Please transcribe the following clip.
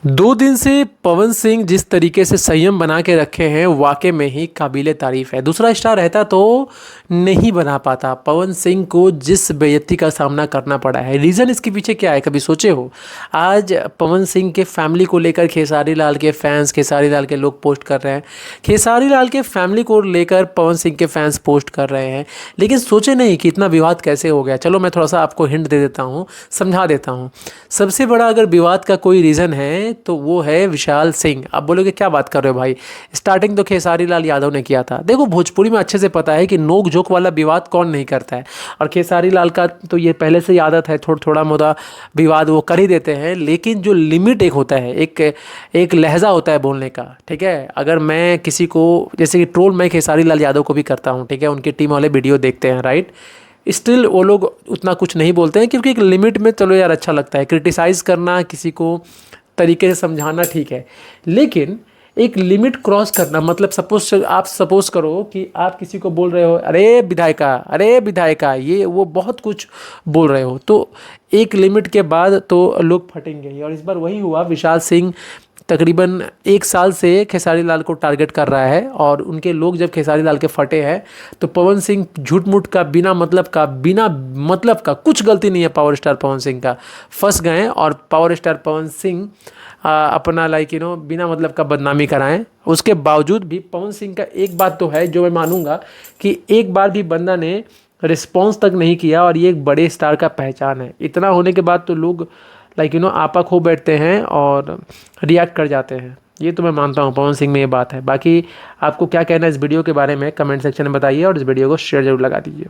2 दिन से पवन सिंह जिस तरीके से संयम बना के रखे हैं वाकई में ही काबिले तारीफ़ है। दूसरा स्टार रहता तो नहीं बना पाता। पवन सिंह को जिस बेइज्जती का सामना करना पड़ा है, रीज़न इसके पीछे क्या है, कभी सोचे हो? आज पवन सिंह के फैमिली को लेकर खेसारी लाल के फैंस, खेसारी लाल के लोग पोस्ट कर रहे हैं। खेसारी लाल के फैमिली को लेकर पवन सिंह के फैंस पोस्ट कर रहे हैं, लेकिन सोचे नहीं कि इतना विवाद कैसे हो गया। चलो मैं थोड़ा सा आपको हिंट दे देता हूँ, समझा देता हूँ। सबसे बड़ा अगर विवाद का कोई रीज़न है तो वो है विशाल सिंह। आप बोलोगे क्या बात कर रहे हो भाई, स्टार्टिंग तो खेसारी लाल यादव ने किया था। देखो भोजपुरी में अच्छे से पता है कि नोक झोंक वाला विवाद कौन नहीं करता है, और खेसारी लाल का तो ये पहले से ही आदत है, थोड़ा मोड़ा विवाद वो कर ही देते हैं। लेकिन जो लिमिट एक होता है, एक लहजा होता है बोलने का, ठीक है। अगर मैं किसी को, जैसे कि ट्रोल मैं खेसारी लाल यादव को भी करता हूँ, ठीक है, उनकी टीम वाले वीडियो देखते हैं, राइट, स्टिल वो लोग उतना कुछ नहीं बोलते हैं, क्योंकि एक लिमिट में चलो यार अच्छा लगता है। क्रिटिसाइज़ करना, किसी को तरीके से समझाना ठीक है, लेकिन एक लिमिट क्रॉस करना, मतलब सपोज करो कि आप किसी को बोल रहे हो अरे विधायका ये वो बहुत कुछ बोल रहे हो, तो एक लिमिट के बाद तो लोग फटेंगे ही। और इस बार वही हुआ। विशाल सिंह तकरीबन 1 साल से खेसारी लाल को टारगेट कर रहा है, और उनके लोग जब खेसारी लाल के फटे हैं तो पवन सिंह झूठ मूठ का बिना मतलब का कुछ गलती नहीं है पावर स्टार पवन सिंह का, फंस गए। और पावर स्टार पवन सिंह अपना बिना मतलब का बदनामी कराएं। उसके बावजूद भी पवन सिंह का एक बात तो है जो मैं मानूंगा कि एक बार भी बंदा ने रिस्पॉन्स तक नहीं किया, और ये एक बड़े स्टार का पहचान है। इतना होने के बाद तो लोग आपा खो बैठते हैं और रिएक्ट कर जाते हैं। ये तो मैं मानता हूँ पवन सिंह में ये बात है। बाकी आपको क्या कहना है इस वीडियो के बारे में, कमेंट सेक्शन में बताइए, और इस वीडियो को शेयर जरूर लगा दीजिए।